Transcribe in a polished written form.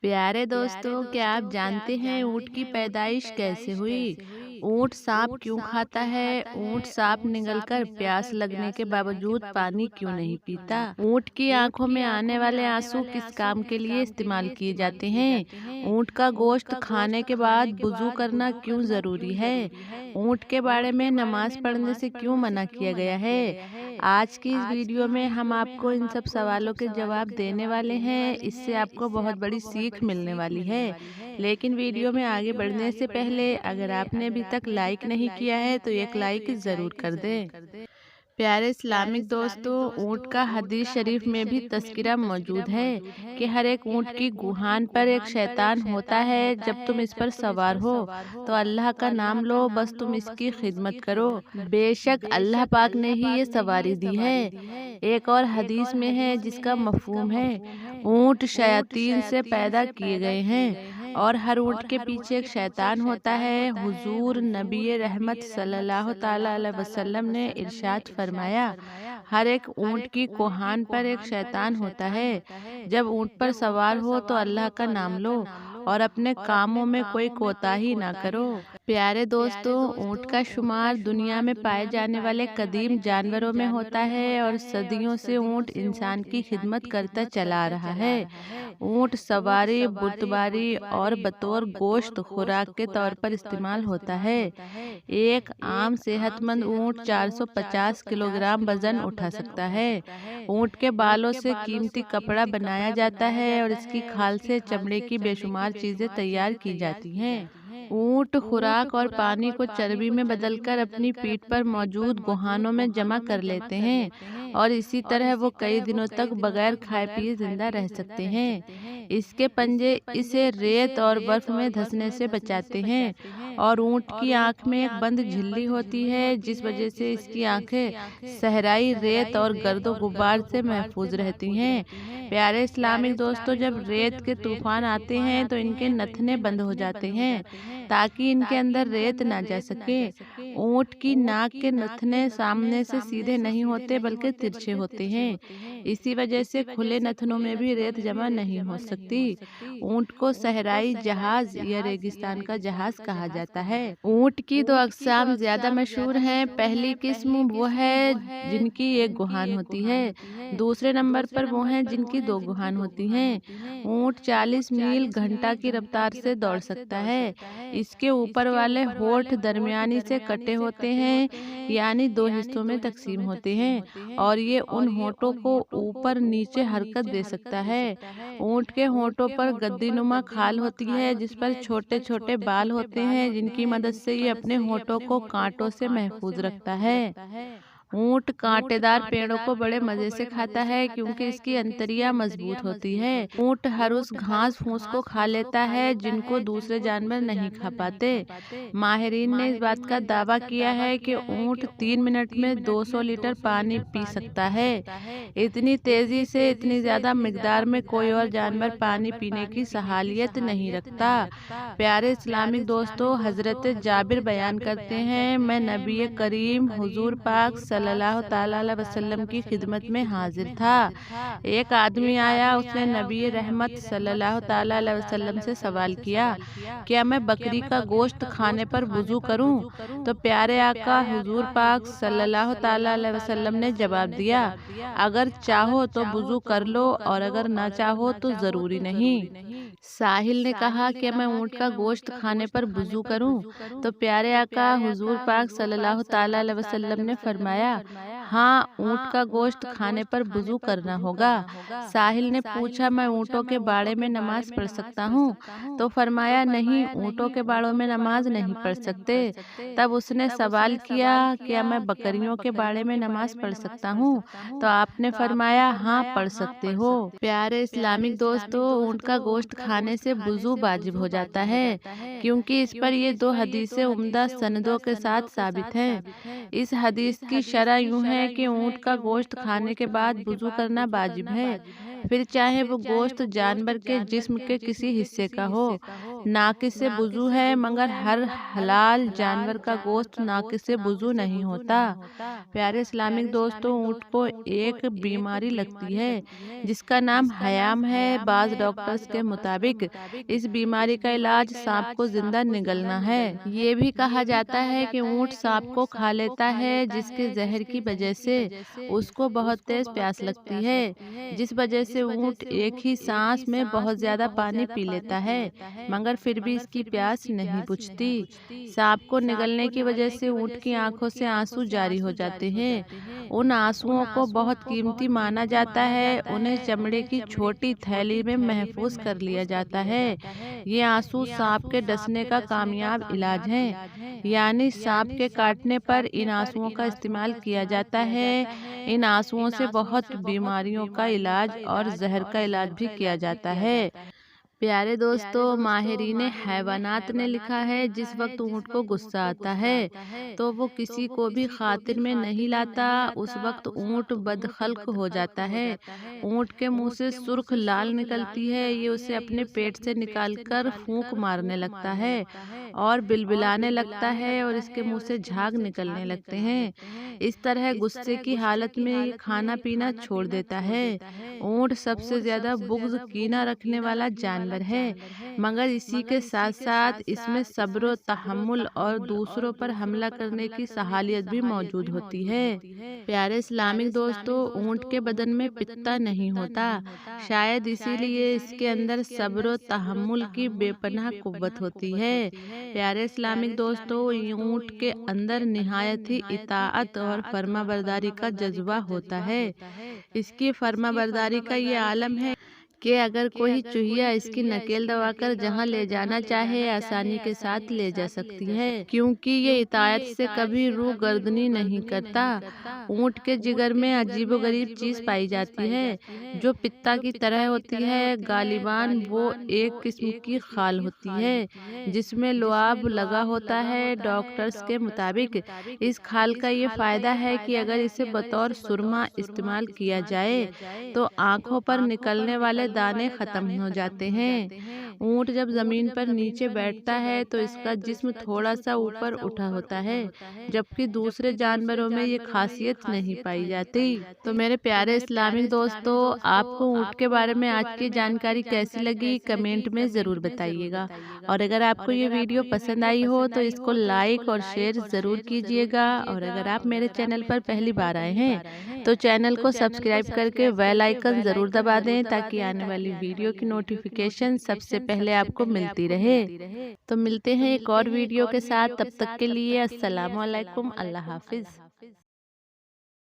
प्यारे दोस्तों, क्या आप जानते हैं ऊँट की पैदाइश कैसे हुई? ऊँट सांप क्यों खाता है? ऊँट सांप निगलकर प्यास लगने के बावजूद पानी क्यों नहीं पीता? ऊँट की आंखों में आने वाले आंसू किस काम के लिए इस्तेमाल किए जाते हैं? ऊँट का गोश्त खाने के बाद वुज़ू करना क्यों जरूरी है? ऊँट के बारे में नमाज पढ़ने से क्यों मना किया गया है? आज की इस वीडियो में हम आपको इन सब सवालों के जवाब देने वाले हैं। इससे आपको बहुत बड़ी सीख मिलने वाली है। लेकिन वीडियो में आगे बढ़ने से पहले अगर आपने अभी तक लाइक नहीं किया है तो एक लाइक ज़रूर कर दें। प्यारे इस्लामिक दोस्तों, ऊँट का हदीस शरीफ में भी तज़किरा मौजूद है कि हर एक ऊँट की गुहान पर एक शैतान होता है। जब तुम इस पर सवार हो तो अल्लाह का नाम लो, बस तुम इसकी खिदमत करो। बेशक अल्लाह पाक ने ही ये सवारी दी है। एक और हदीस में है जिसका मफहूम है ऊँट शयातीन से पैदा किए गए हैं और हर ऊँट के पीछे एक शैतान होता है। हुजूर नबी रहमत सल्लल्लाहु ताला अलैहि वसल्लम ने इरशाद फरमाया, हर एक ऊँट की कोहान पर एक शैतान होता है। जब ऊँट पर सवार हो तो अल्लाह का नाम लो और अपने कामों में कोई कोताही ना करो। प्यारे दोस्तों, ऊँट का शुमार दुनिया में पाए जाने वाले कदीम जानवरों में होता है और सदियों से ऊँट इंसान की खिदमत करता चला आ रहा है। ऊँट सवारी, बुर्दबारी और बतौर गोश्त खुराक के तौर पर इस्तेमाल होता है। एक आम सेहतमंद ऊँट 450 किलोग्राम वजन उठा सकता है। ऊँट के बालों से कीमती कपड़ा बनाया जाता है और इसकी खाल से चमड़े की बेशुमार चीजें तैयार की जाती हैं। ऊँट खुराक और पानी को चर्बी में बदलकर अपनी पीठ पर मौजूद गुहानों में जमा कर लेते हैं और इसी तरह वो कई दिनों तक बगैर खाए पिए जिंदा रह सकते हैं। इसके पंजे इसे रेत और बर्फ में धंसने से बचाते हैं और ऊँट की आंख में एक बंद झिल्ली होती है जिस वजह से इसकी आंखें सहराई, रेत और गर्दो गुबार से महफूज रहती हैं। प्यारे इस्लामिक दोस्तों, जब रेत के तूफान आते हैं तो इनके नथने बंद हो जाते हैं ताकि इनके अंदर रेत ना जा सके। ऊँट की नाक के नथने सामने से सीधे नहीं होते बल्कि तिरछे होते हैं। इसी वजह से खुले नथनों में भी रेत जमा नहीं हो सकती। ऊँट को सहराई जहाज या रेगिस्तान का जहाज कहा जाता है। ऊँट की दो अक़साम ज्यादा मशहूर हैं। पहली किस्म वो है जिनकी एक गुहान होती है, दूसरे नंबर पर वो हैं जिनकी दो गुहान होती हैं। ऊँट 40 मील घंटा की रफ्तार से दौड़ सकता है। इसके ऊपर वाले होठ दरमियानी से कटे होते हैं, यानी दो हिस्सों में तकसीम होते हैं और ये उन होठों को ऊपर नीचे हरकत दे सकता है। ऊँट के होठों पर गद्दीनुमा खाल होती है जिस पर छोटे छोटे बाल होते हैं जिनकी मदद से ये अपने होठों को कांटों से महफूज रखता है। ऊँट कांटेदार पेड़ों को बड़े मजे से खाता है क्योंकि इसकी अंतड़ियां मजबूत होती है। ऊँट हर उस घास फूस को खा लेता है जिनको दूसरे जानवर नहीं खा पाते। माहिरीन ने इस बात का दावा किया है कि ऊँट 3 मिनट में 200 लीटर पानी पी सकता है। इतनी तेजी से, इतनी ज्यादा मिकदार में कोई और जानवर पानी पीने की सहालियत नहीं रखता। प्यारे इस्लामिक दोस्तों, हजरत जाबिर बयान करते हैं, मैं नबी करीम हुजूर पाक सल्लल्लाहु ताला अलैहि वसल्लम की खिदमत में हाजिर था। एक आदमी आया, उसने नबी रहमत सल्लल्लाहु ताला अलैहि वसल्लम से सवाल किया, क्या मैं बकरी का गोश्त खाने पर वुजू करूं? तो प्यारे आका हुजूर पाक सल्लल्लाहु ताला अलैहि वसल्लम ने जवाब दिया, अगर चाहो तो वुजू कर लो और अगर ना चाहो तो जरूरी नहीं। साहिल ने कहा, क्या मैं ऊँट का गोश्त खाने पर वुजू करूं? तो प्यारे आका हुजूर पाक सल्लल्लाहु ताला अलैहि वसल्लम ने फरमाया, हाँ, ऊँट का गोश्त खाने पर वुजू करना होगा। साहिल ने पूछा, मैं ऊँटों के बाड़े में नमाज पढ़ सकता हूँ? तो फरमाया, नहीं, ऊँटों के बाड़ों में नमाज नहीं पढ़ सकते। तब उसने सवाल किया, क्या मैं बकरियों के बाड़े में नमाज पढ़ सकता हूँ? तो आपने फरमाया, हाँ, पढ़ सकते हो। प्यारे इस्लामिक दोस्तों, ऊँट का गोश्त खाने से वुजू वाजिब हो जाता है क्योंकि इस पर ये दो हदीसें उम्दा सनदों के साथ साबित हैं। इस हदीस की शरह यूं है कि ऊँट का गोश्त खाने के बाद वुजू करना वाजिब है, फिर चाहे वो गोश्त जानवर के जिस्म के किसी हिस्से का हो। ناقص وضو ہے، مگر ہر حلال جانور کا گوشت ناقص وضو نہیں ہوتا۔ پیارے اسلامک دوستوں، اونٹ کو ایک بیماری لگتی ہے جس کا نام حیام ہے۔ بعض ڈاکٹرز کے مطابق اس بیماری کا علاج سانپ کو زندہ نگلنا ہے۔ یہ بھی کہا جاتا ہے کہ اونٹ سانپ کو کھا لیتا ہے، جس کے زہر کی وجہ سے اس کو بہت تیز پیاس لگتی ہے، جس وجہ سے اونٹ ایک ہی سانس میں بہت زیادہ پانی پی لیتا ہے، مگر پھر بھی اس کی پیاس نہیں بجھتی۔ سانپ کو نگلنے کی وجہ سے اونٹ کی آنکھوں سے آنسو جاری ہو جاتے ہیں۔ ان آنسوؤں کو بہت قیمتی مانا جاتا ہے، انہیں چمڑے کی چھوٹی تھیلی میں محفوظ کر لیا جاتا ہے۔ یہ آنسو سانپ کے ڈسنے کا کامیاب علاج ہے، یعنی سانپ کے کاٹنے پر ان آنسوؤں کا استعمال کیا جاتا ہے۔ ان آنسوؤں سے بہت بیماریوں کا علاج اور زہر کا علاج بھی کیا جاتا ہے۔ پیارے دوستو، ماہرین حیوانات نے لکھا ہے جس وقت اونٹ کو غصہ آتا ہے تو وہ کسی کو بھی خاطر میں نہیں لاتا، اس وقت اونٹ بدخلق ہو جاتا ہے۔ اونٹ کے منہ سے سرخ لال نکلتی ہے، یہ اسے اپنے پیٹ سے نکال کر پھونک مارنے لگتا ہے اور بلبلانے لگتا ہے اور اس کے منہ سے جھاگ نکلنے لگتے ہیں۔ اس طرح غصے کی حالت میں یہ کھانا پینا چھوڑ دیتا ہے۔ اونٹ سب سے زیادہ بغض کینہ رکھنے والا جانور ہے، مگر اسی کے ساتھ ساتھ اس میں صبر و تحمل اور دوسروں پر حملہ کرنے کی صلاحیت بھی موجود ہوتی ہے۔ پیارے اسلامک دوستو، اونٹ کے بدن میں پتا نہیں ہوتا، شاید اسی لیے اس کے اندر صبر و تحمل کی بے پناہ قوت ہوتی ہے۔ پیارے اسلامک دوستو، اونٹ کے اندر نہایت ہی اطاعت اور فرما برداری کا جذبہ ہوتا ہے۔ اس کی فرما برداری کا یہ عالم ہے کہ اگر کوئی چوہیا اس کی نکیل دبا کر جہاں لے جانا چاہے آسانی کے ساتھ لے جا سکتی ہے، کیونکہ یہ اطاعت سے کبھی رو گردنی نہیں کرتا۔ اونٹ کے جگر میں عجیب و غریب چیز پائی جاتی ہے جو پتا کی طرح ہوتی ہے، غالباً وہ ایک قسم کی خال ہوتی ہے جس میں لعاب لگا ہوتا ہے۔ ڈاکٹرز کے مطابق اس خال کا یہ فائدہ ہے کہ اگر اسے بطور سرما استعمال کیا جائے تو آنکھوں پر نکلنے والے دانے ختم ہو جاتے ہیں۔ اونٹ جب زمین پر نیچے بیٹھتا ہے تو اس کا جسم تھوڑا سا اوپر اٹھا ہوتا ہے، جبکہ دوسرے جانوروں میں یہ خاصیت نہیں پائی جاتی۔ تو میرے پیارے اسلامک دوستو، آپ کو اونٹ کے بارے میں آج کی جانکاری کیسی لگی کمنٹ میں ضرور بتائیے گا، اور اگر آپ کو یہ ویڈیو پسند آئی ہو تو اس کو لائک اور شیئر ضرور کیجیے گا، اور اگر آپ میرے چینل پر پہلی بار آئے ہیں تو چینل کو سبسکرائب کر کے بیل آئیکن ضرور دبا دیں تاکہ آنے والی ویڈیو کی نوٹیفیکیشن سب سے پہلے آپ کو ملتی رہے۔ تو ملتے ہیں ایک اور ویڈیو کے ساتھ، تب تک کے لیے السلام علیکم، اللہ حافظ۔